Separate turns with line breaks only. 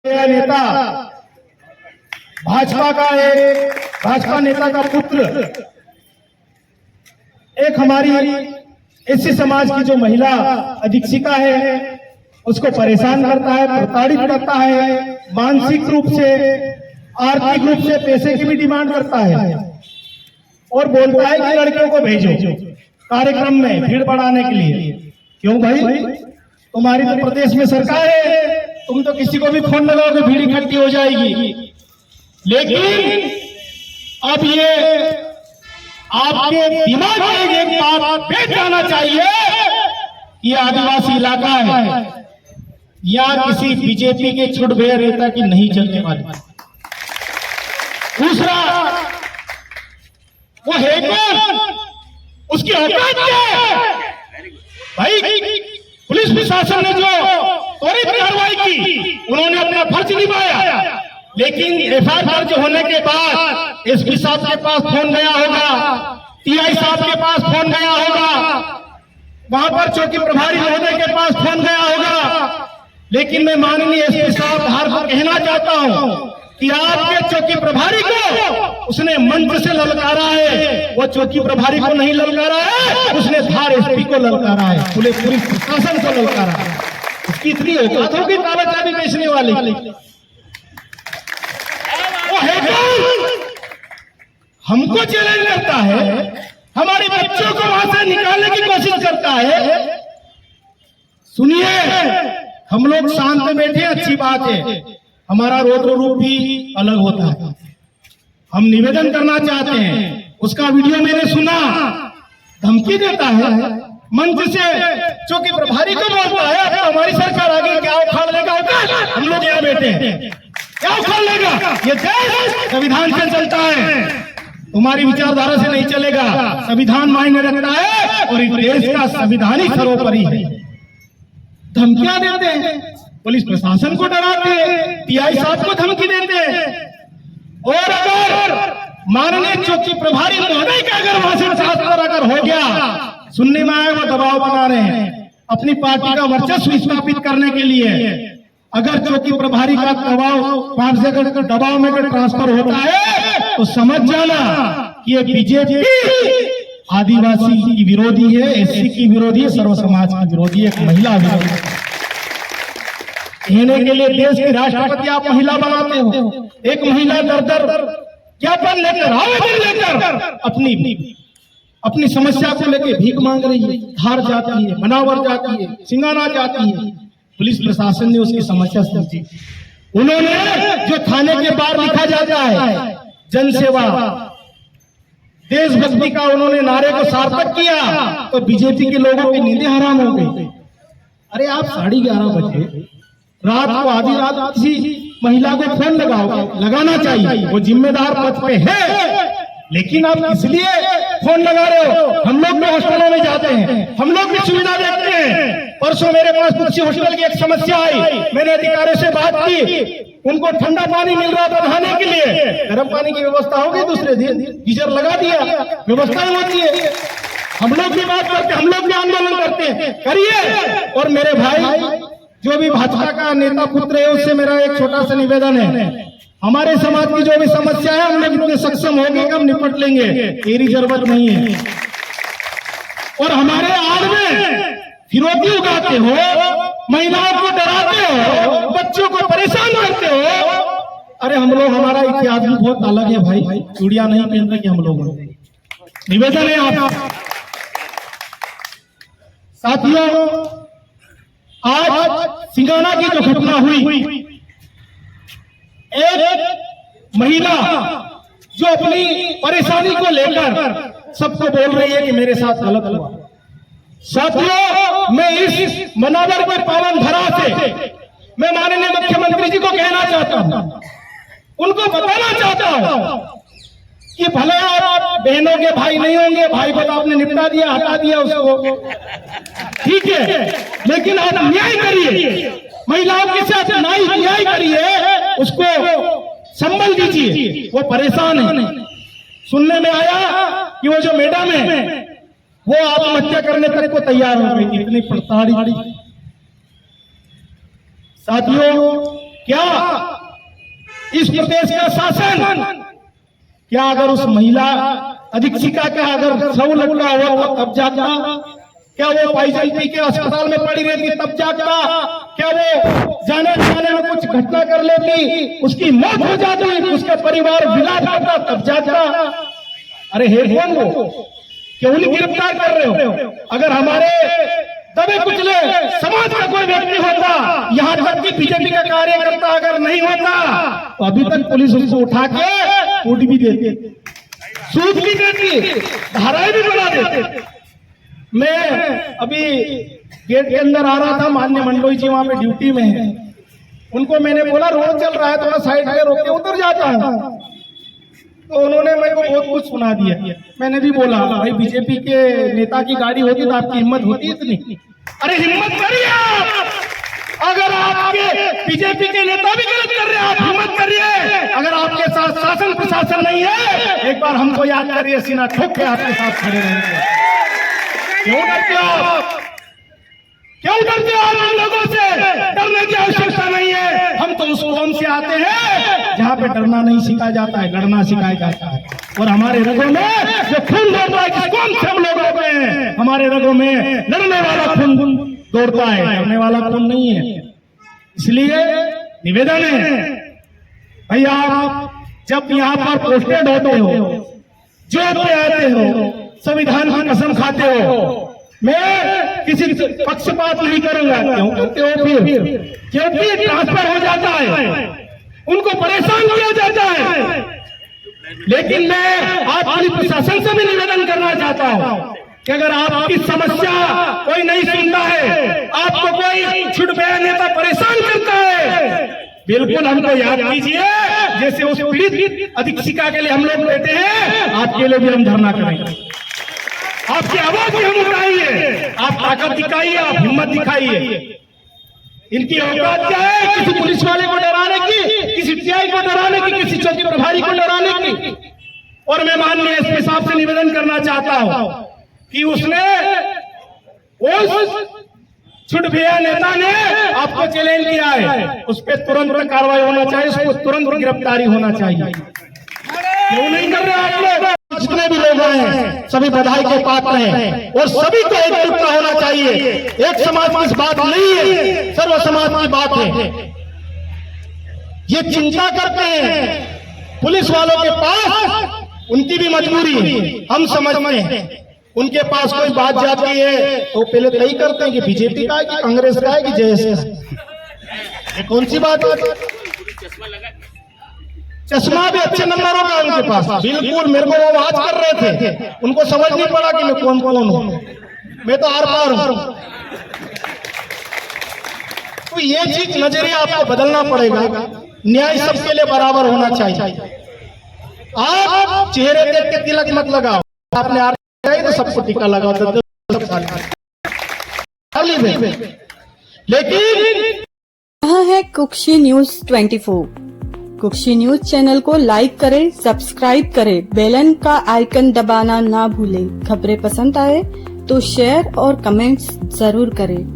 नेता भाजपा नेता का पुत्र एक हमारी एससी समाज की जो महिला अधीक्षिका है उसको परेशान करता है, प्रताड़ित करता है, मानसिक रूप से, आर्थिक रूप से पैसे की भी डिमांड करता है और बोलता है कि लड़कियों को भेजो कार्यक्रम में भीड़ बढ़ाने के लिए। क्यों भाई, तुम्हारी तो प्रदेश में सरकार है, तुम तो किसी को भी फोन लगाओगे भीड़ इकट्ठी हो जाएगी। लेकिन अब ये आपके दिमाग में एक बात बैठ जाना चाहिए, ये आदिवासी इलाका है या किसी बीजेपी के छुटभैया नेता की नहीं चलने वाली। दूसरा, वो है कौन, उसकी औकात क्या है? भाई पुलिस प्रशासन ने जो त्वरित कार्रवाई की, उन्होंने अपना फर्ज निभाया, लेकिन एफआईआर दर्ज होने के बाद एसपी साहब के पास फोन गया होगा, टीआई साहब के पास फोन गया होगा, वहां पर चौकी प्रभारी महोदय के पास फोन गया होगा। लेकिन मैं माननीय एसपी साहब धार को कहना चाहता हूं कि आपके चौकी प्रभारी को उसने मंच से ललकारा है, वो चौकी प्रभारी को नहीं ललकारा है, उसने धार एसपी को ललकारा है, पुलिस प्रशासन को ललकारा है। उसकी इतनी औकात होगी काला चाबी बेचने वाली। वो है कौन? हमको चैलेंज करता है, हमारे बच्चों को वहां से निकालने की कोशिश करता है। सुनिए, हम लोग शांत बैठे, अच्छी बात है, हमारा रौद्र रूप भी अलग होता है। हम निवेदन करना चाहते हैं, उसका वीडियो मैंने सुना, धमकी देता है मंच से, चौकी प्रभारी को बोलता है अगर हमारी सरकार आ गई क्या उखाड़ लेगा, हम लोग यहाँ बैठे हैं, क्या उखाड़ लेगा? ये देश संविधान से चलता है, तुम्हारी विचारधारा से नहीं चलेगा। संविधान मायने रखता है और इस देश का संविधानिक सर्वोपरि है। धमकियां देते हैं, पुलिस प्रशासन को डराते हैं, टीआई साहब को धमकी देते हैं, और अगर माननीय चौकी प्रभारी महोदय का अगर वहां से ट्रांसफर अगर हो गया, सुनने में आया वो दबाव बना रहे हैं अपनी पार्टी का वर्चस्व स्थापित करने के लिए। अगर चौकी प्रभारी का दबाव वहां से अगर दबाव में अगर ट्रांसफर होता है तो समझ जाना कि ये बीजेपी आदिवासी की विरोधी है, एससी की विरोधी है, सर्व समाज की विरोधी है, एक महिला विरोधी है। कहने के लिए देश की राष्ट्रपति आप महिला बनाते हो, एक महिला दर ज्ञापन लेकर, आवेदन लेकर अपनी समस्या को लेकर भीख मांग रही है, धार जाती है, मनावर जाती है, सिंगाना जाती है। पुलिस प्रशासन ने उसकी समस्या समझी, उन्होंने जो थाने के बाहर लिखा जाता है जनसेवा, देशभक्ति का उन्होंने नारे को सार्थक किया, तो बीजेपी के लोगों की नींदें हराम हो गई। अरे आप 11:30 बजे रात को, आधी रात किसी महिला को फोन लगाना चाहिए, वो जिम्मेदार पद पे है, लेकिन आप इसलिए फोन लगा रहे हो। हम लोग भी हॉस्पिटलों में जाते हैं, हम लोग भी सुविधा देखते हैं। परसों मेरे पास कुछ हॉस्पिटल की एक समस्या आई, मैंने अधिकारियों से बात की, उनको ठंडा पानी मिल रहा था नहाने के लिए, गर्म पानी की व्यवस्था होगी, दूसरे दिन गीजर लगा दिया, व्यवस्था होती है। हम लोग भी बात करते, हम लोग भी आंदोलन करते हैं, करिए। और मेरे भाई जो भी भाजपा का नेता पुत्र है, उससे मेरा एक छोटा सा निवेदन है, हमारे समाज की जो भी समस्या है हम लोग इतने सक्षम होंगे कि हम निपट लेंगे, तेरी जरूरत नहीं है। और हमारे आड़ में फिरौती उगाते हो, महिलाओं को डराते हो, बच्चों को परेशान करते हो। अरे हम लोग, हमारा इतिहास भी बहुत अलग है भाई, चूड़ियां नहीं पहन रहे हम लोग। निवेदन है आप साथियों, आज सिंगाना की जो घटना हुई, एक महिला जो अपनी परेशानी को लेकर सबको बोल रही है कि मेरे साथ गलत हुआ। साथियों, मैं इस मनावर के पावन धरा से मैं माननीय मुख्यमंत्री जी को कहना चाहता हूं, उनको बताना चाहता हूं कि भले आप बहनों के भाई नहीं होंगे, भाई को तो आपने निपटा दिया, हटा दिया उसको, ठीक है, लेकिन आप न्याय करिए, महिलाओं के साथ न्याय करिए, उसको संबल दीजिए, वो परेशान है। सुनने में आया कि वो जो मैडम है वो आत्महत्या करने तक को तैयार हो गई, इतनी प्रताड़ित। साथियों, क्या इस प्रदेश का शासन क्या अगर उस महिला अधीक्षिका का अगर शव लगता हुआ तब जागता? क्या वो पाइजन पी के अस्पताल में पड़ी रहती तब जागता? क्या वो जाने में कुछ घटना कर लेती, उसकी मौत हो जाती, उसका परिवार विलाप करता तब जागता? अरे हे कौन वो? क्यों नहीं गिरफ्तार कर रहे हो? अगर हमारे दबे कुचले समाज का कोई व्यक्ति होता, यहाँ तक कि बीजेपी का कार्यकर्ता अगर नहीं होता, तो अभी तक पुलिस उसको उठा के कूट भी देती, सूद भी देती, धाराएं भी बना देते। मैं अभी गेट के अंदर आ रहा था, माननीय मंडलोई जी वहां पे ड्यूटी में है, उनको मैंने बोला रोड चल रहा है थोड़ा साइड में रोक के उतर जाता है, तो उन्होंने मेरे को बहुत कुछ सुना दिया। मैंने भी बोला भाई बीजेपी के नेता की गाड़ी होती तो आपकी हिम्मत होती इतनी? अरे हिम्मत करिए आप, अगर आपके बीजेपी के नेता भी गलत कर रहे हैं आप हिम्मत करिए। अगर आपके साथ शासन प्रशासन नहीं है, एक बार हमको याद करिए, सीना ठोक के आपके साथ खड़े रहेंगे। क्यों डरते हो आप? क्यों डरते हो आप? हम लोगों से डरने की आवश्यकता नहीं है। हम तो उस कौम से आते हैं जहाँ पे डरना नहीं सिखाया जाता है, लड़ना सिखाया जाता है। और हमारे रगों में जो खून दौड़ता है, किस कौम से हम लोग होते हैं, हमारे रगों में लड़ने वाला खून दौड़ता है, डरने वाला खून नहीं है। इसलिए निवेदन है भैया, आप जब यहाँ पर पोस्टेड होते हो, जो पे आते हो, संविधान की कसम खाते हो, मैं किसी पक्षपात नहीं करूंगा। क्यों करते हो फिर? क्योंकि ट्रांसफर हो जाता है, उनको परेशान किया जाता है। लेकिन मैं आज पुलिस प्रशासन से भी निवेदन करना चाहता हूं कि अगर आपकी समस्या कोई नहीं सुनता है, आपको कोई छुटभैया नेता परेशान करता है, बिल्कुल हमको याद कीजिए, जैसे उस पीड़ित अधीक्षिका के लिए हम लोग देते हैं, आपके लिए भी हम धरना करेंगे। आपकी आवाज भी हम उठाइए, आप ताकत दिखाइए, आप हिम्मत दिखाइए। इनकी औकात क्या है? किसी पुलिस वाले को डराने की, किसी टीआई को डराने की, किसी चौकी प्रभारी को डराने की। और मैं माननीय एसपी साहब से निवेदन करना चाहता हूं कि उसने उस छुटभैया नेता ने आपको चैलेंज किया है, उस पर तुरंत कार्रवाई होना चाहिए, उसको तुरंत गिरफ्तारी होना चाहिए। क्यों नहीं कर रहे आप लोग? जितने भी लोग हैं सभी बधाई के पात्र हैं और सभी को एकजुटता होना चाहिए। एक समाज की इस बात नहीं है, सर्व समाज की बात है। ये चिंता करते हैं पुलिस वालों के पास, उनकी भी मजबूरी हम समझते हैं। उनके पास कोई बात जाती है तो पहले तय करते हैं कि बीजेपी का है कि कांग्रेस का है कि जेएस का। ये कौन सी बात है? चश्मा भी अच्छे नंबरों का उनके पास, बिल्कुल मेरे को वो आवाज कर रहे थे, उनको समझ नहीं पड़ा कि मैं कौन हूं, मैं तो आर पार हूं। तो ये चीज नजरिया आपको बदलना पड़ेगा। न्याय सबके लिए बराबर होना चाहिए। आप चेहरे देख के तिलक मत लगाओ, आपने आर तो सबको टीका लगाओ, लेकिन
यह है Kukshi news 24। Kukshi news channel को लाइक करें, सब्सक्राइब करें, बेलन का आइकन दबाना ना भूलें। खबरें पसंद आए तो शेयर और कमेंट्स जरूर करें।